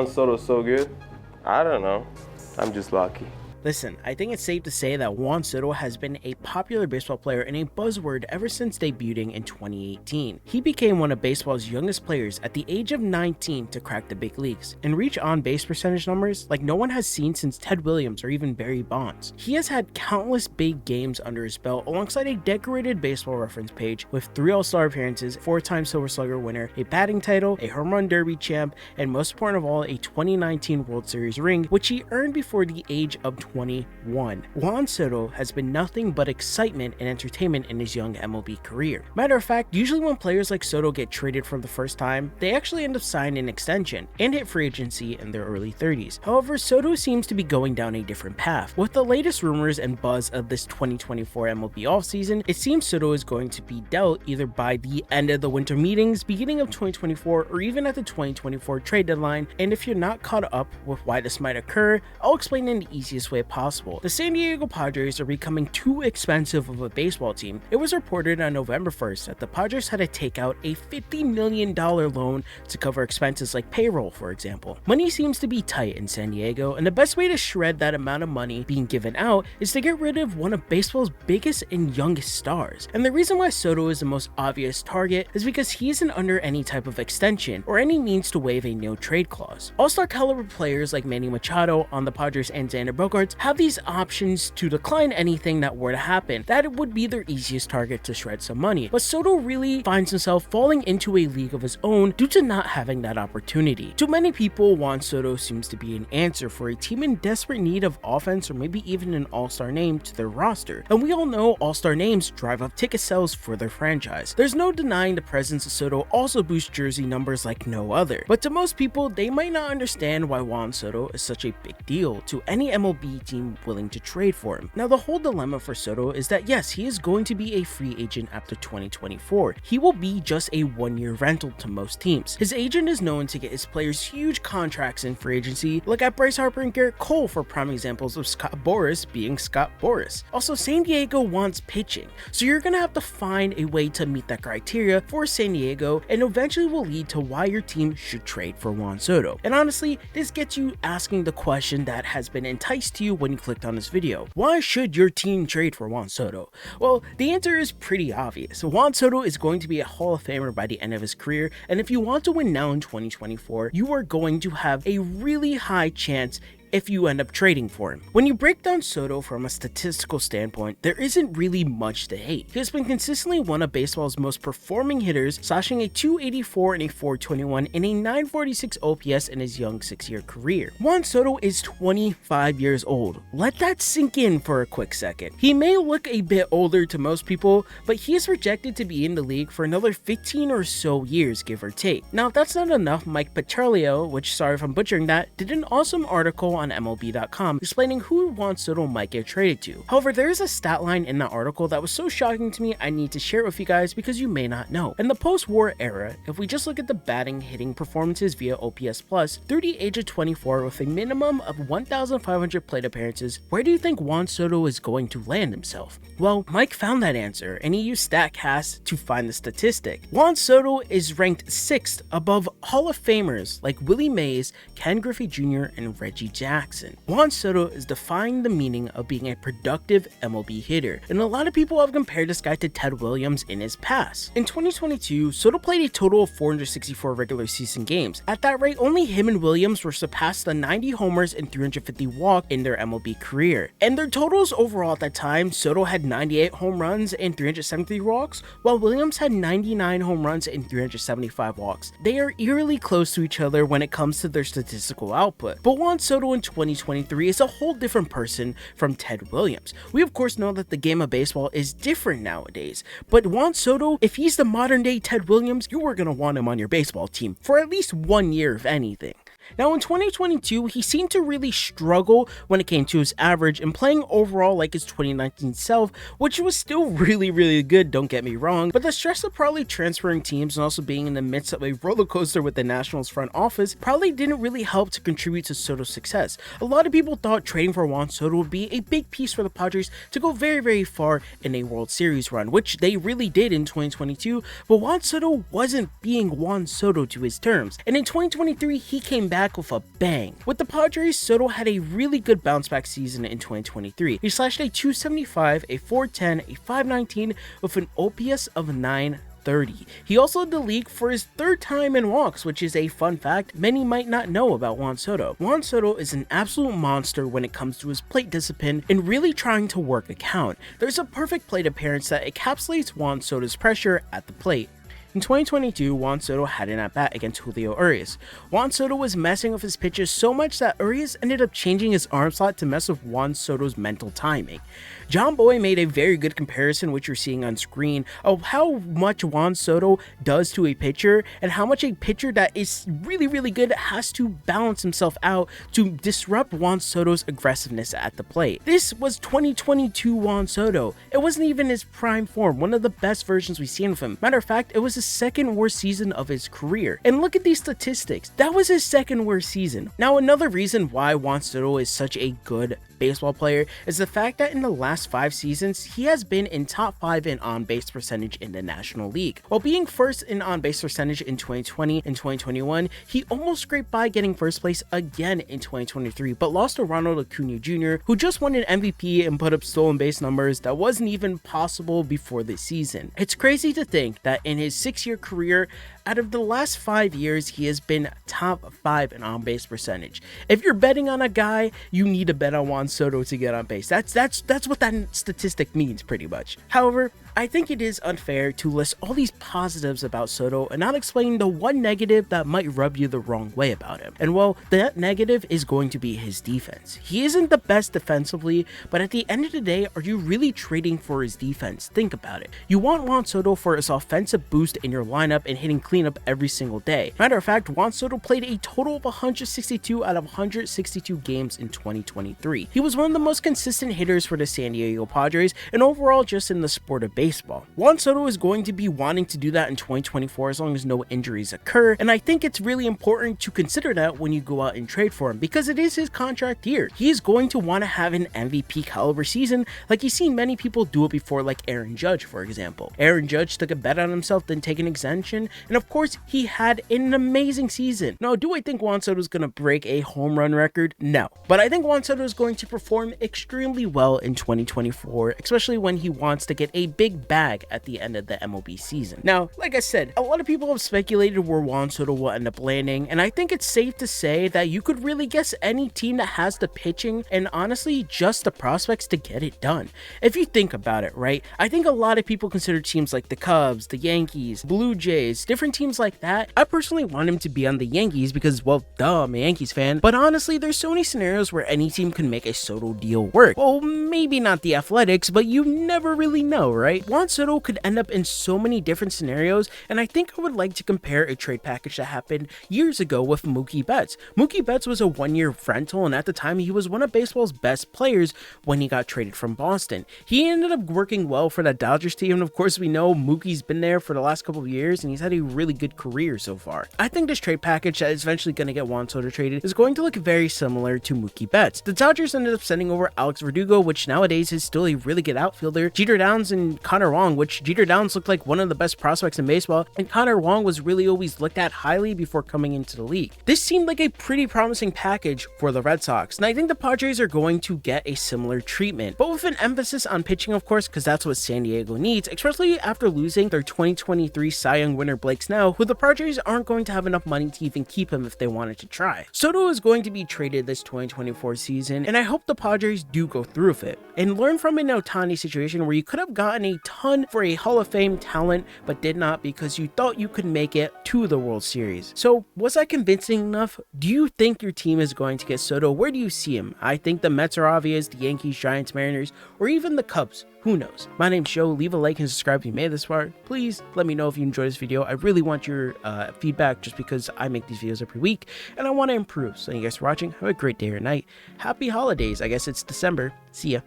Juan Soto so good? I don't know. I'm just lucky. Listen, I think it's safe to say that Juan Soto has been a popular baseball player and a buzzword ever since debuting in 2018. He became one of baseball's youngest players at the age of 19 to crack the big leagues and reach on-base percentage numbers like no one has seen since Ted Williams or even Barry Bonds. He has had countless big games under his belt alongside a decorated baseball reference page with 3 All-Star appearances, 4-time Silver Slugger winner, a batting title, a home run derby champ, and most important of all, a 2019 World Series ring, which he earned before the age of 21. Juan Soto has been nothing but excitement and entertainment in his young MLB career. Matter of fact, usually when players like Soto get traded for the first time, they actually end up signing an extension and hit free agency in their early 30s. However, Soto seems to be going down a different path. With the latest rumors and buzz of this 2024 MLB offseason, it seems Soto is going to be dealt either by the end of the winter meetings, beginning of 2024, or even at the 2024 trade deadline. And if you're not caught up with why this might occur, I'll explain in the easiest way possible. The San Diego Padres are becoming too expensive of a baseball team. It was reported on November 1st that the Padres had to take out a $50 million loan to cover expenses like payroll, for example. Money seems to be tight in San Diego, and the best way to shred that amount of money being given out is to get rid of one of baseball's biggest and youngest stars. And the reason why Soto is the most obvious target is because he isn't under any type of extension or any means to waive a no trade clause. All-star caliber players like Manny Machado on the Padres and Xander Bogaerts have these options to decline anything that were to happen. That would be their easiest target to shred some money. But Soto really finds himself falling into a league of his own due to not having that opportunity. To many people, Juan Soto seems to be an answer for a team in desperate need of offense or maybe even an all-star name to their roster. And we all know all-star names drive up ticket sales for their franchise. There's no denying the presence of Soto also boosts jersey numbers like no other. But to most people, they might not understand why Juan Soto is such a big deal to any MLB team willing to trade for him. Now, the whole dilemma for Soto is that yes, he is going to be a free agent after 2024. He will be just a one-year rental to most teams. His agent is known to get his players huge contracts in free agency. Look at Bryce Harper and Garrett Cole for prime examples of Scott Boras being Scott Boras. Also, San Diego wants pitching, so you're gonna have to find a way to meet that criteria for San Diego, and eventually will lead to why your team should trade for Juan Soto. And honestly, this gets you asking the question that has been enticed to you when you clicked on this video. Why should your team trade for Juan Soto? Well, the answer is pretty obvious. Juan Soto is going to be a Hall of Famer by the end of his career, and if you want to win now in 2024, you are going to have a really high chance if you end up trading for him. When you break down Soto from a statistical standpoint, there isn't really much to hate. He has been consistently one of baseball's most performing hitters, slashing a 284 and a 421 and a 946 OPS in his young 6-year career. Juan Soto is 25 years old. Let that sink in for a quick second. He may look a bit older to most people, but he is projected to be in the league for another 15 or so years, give or take. Now, if that's not enough, Mike Petrolio, which sorry if I'm butchering that, did an awesome article on MLB.com explaining who Juan Soto might get traded to. However, there is a stat line in that article that was so shocking to me I need to share it with you guys because you may not know. In the post-war era, if we just look at the batting hitting performances via OPS Plus through the age of 24 with a minimum of 1,500 plate appearances, where do you think Juan Soto is going to land himself? Well, Mike found that answer and he used StatCast to find the statistic. Juan Soto is ranked 6th above Hall of Famers like Willie Mays, Ken Griffey Jr., and Reggie Jackson. Juan Soto is defying the meaning of being a productive MLB hitter, and a lot of people have compared this guy to Ted Williams in his past. In 2022, Soto played a total of 464 regular season games. At that rate, only him and Williams were surpassed the 90 homers and 350 walks in their MLB career. And their totals overall at that time, Soto had 98 home runs and 373 walks, while Williams had 99 home runs and 375 walks. They are eerily close to each other when it comes to their statistical output, but Juan Soto in 2023 is a whole different person from Ted Williams. We of course know that the game of baseball is different nowadays, but Juan Soto, if he's the modern day Ted Williams, you are going to want him on your baseball team for at least 1 year if anything. Now in 2022, he seemed to really struggle when it came to his average and playing overall like his 2019 self, which was still really good, don't get me wrong, but the stress of probably transferring teams and also being in the midst of a roller coaster with the Nationals front office probably didn't really help to contribute to Soto's success. A lot of people thought trading for Juan Soto would be a big piece for the Padres to go very far in a World Series run, which they really did in 2022, but Juan Soto wasn't being Juan Soto to his terms, and in 2023 he came back with a bang. With the Padres, Soto had a really good bounce back season in 2023. He slashed a 275, a 410, a 519 with an OPS of 930. He also led the league for his third time in walks, which is a fun fact many might not know about Juan Soto. Juan Soto is an absolute monster when it comes to his plate discipline and really trying to work a count. There's a perfect plate appearance that encapsulates Juan Soto's pressure at the plate. In 2022, Juan Soto had an at-bat against Julio Urias. Juan Soto was messing with his pitches so much that Urias ended up changing his arm slot to mess with Juan Soto's mental timing. John Boy made a very good comparison, which you're seeing on screen, of how much Juan Soto does to a pitcher and how much a pitcher that is really good has to balance himself out to disrupt Juan Soto's aggressiveness at the plate. This was 2022 Juan Soto. It wasn't even his prime form, one of the best versions we've seen of him. Matter of fact, it was the second worst season of his career. And look at these statistics. That was his second worst season. Now, another reason why Juan Soto is such a good baseball player is the fact that in the last 5 seasons, he has been in top 5 in on-base percentage in the National League. While being first in on-base percentage in 2020 and 2021, he almost scraped by getting first place again in 2023, but lost to Ronald Acuna Jr., who just won an MVP and put up stolen base numbers that wasn't even possible before this season. It's crazy to think that in his 6-year career, out of the last 5 years, he has been top 5 in on-base percentage. If you're betting on a guy, you need to bet on Juan Soto to get on base. That's what that statistic means, pretty much. However, I think it is unfair to list all these positives about Soto and not explain the one negative that might rub you the wrong way about him. And well, that negative is going to be his defense. He isn't the best defensively, but at the end of the day, are you really trading for his defense? Think about it. You want Juan Soto for his offensive boost in your lineup and hitting cleanup every single day. Matter of fact, Juan Soto played a total of 162 out of 162 games in 2023. He was one of the most consistent hitters for the San Diego Padres and overall just in the sport of baseball. Juan Soto is going to be wanting to do that in 2024 as long as no injuries occur, and I think it's really important to consider that when you go out and trade for him because it is his contract year. He is going to want to have an MVP caliber season like you've seen many people do it before, like Aaron Judge, for example. Aaron Judge took a bet on himself, then take an exemption, and of course, he had an amazing season. Now, do I think Juan Soto is going to break a home run record? No. But I think Juan Soto is going to perform extremely well in 2024, especially when he wants to get a big bag at the end of the MLB season. Now, like I said, a lot of people have speculated where Juan Soto will end up landing, and I think it's safe to say that you could really guess any team that has the pitching and honestly just the prospects to get it done. If you think about it, right? I think a lot of people consider teams like the Cubs, the Yankees, Blue Jays, different teams like that. I personally want him to be on the Yankees because, well, duh, I'm a Yankees fan, but honestly, there's so many scenarios where any team can make a Soto deal work. Well, maybe not the Athletics, but you never really know, right? Juan Soto could end up in so many different scenarios, and I think I would like to compare a trade package that happened years ago with Mookie Betts. Mookie Betts was a 1-year rental, and at the time, he was one of baseball's best players when he got traded from Boston. He ended up working well for the Dodgers team, and of course, we know Mookie's been there for the last couple of years, and he's had a really good career so far. I think this trade package that is eventually going to get Juan Soto traded is going to look very similar to Mookie Betts. The Dodgers ended up sending over Alex Verdugo, which nowadays is still a really good outfielder, Jeter Downs, and Connor Wong, which Jeter Downs looked like one of the best prospects in baseball, and Connor Wong was really always looked at highly before coming into the league. This seemed like a pretty promising package for the Red Sox, and I think the Padres are going to get a similar treatment, but with an emphasis on pitching, of course, because that's what San Diego needs, especially after losing their 2023 Cy Young winner Blake Snell, who the Padres aren't going to have enough money to even keep him if they wanted to try. Soto is going to be traded this 2024 season, and I hope the Padres do go through with it and learn from an Ohtani situation where you could have gotten a ton for a Hall of Fame talent, but did not because you thought you could make it to the World Series. So was I convincing enough? Do you think your team is going to get Soto? Where do you see him? I think the Mets are obvious, the Yankees, Giants, Mariners, or even the Cubs. Who knows? My name's Joe. Leave a like and subscribe if you made it this far. Please let me know if you enjoyed this video. I really want your feedback just because I make these videos every week and I want to improve. So thank you guys for watching. Have a great day or night. Happy holidays. I guess it's December. See ya.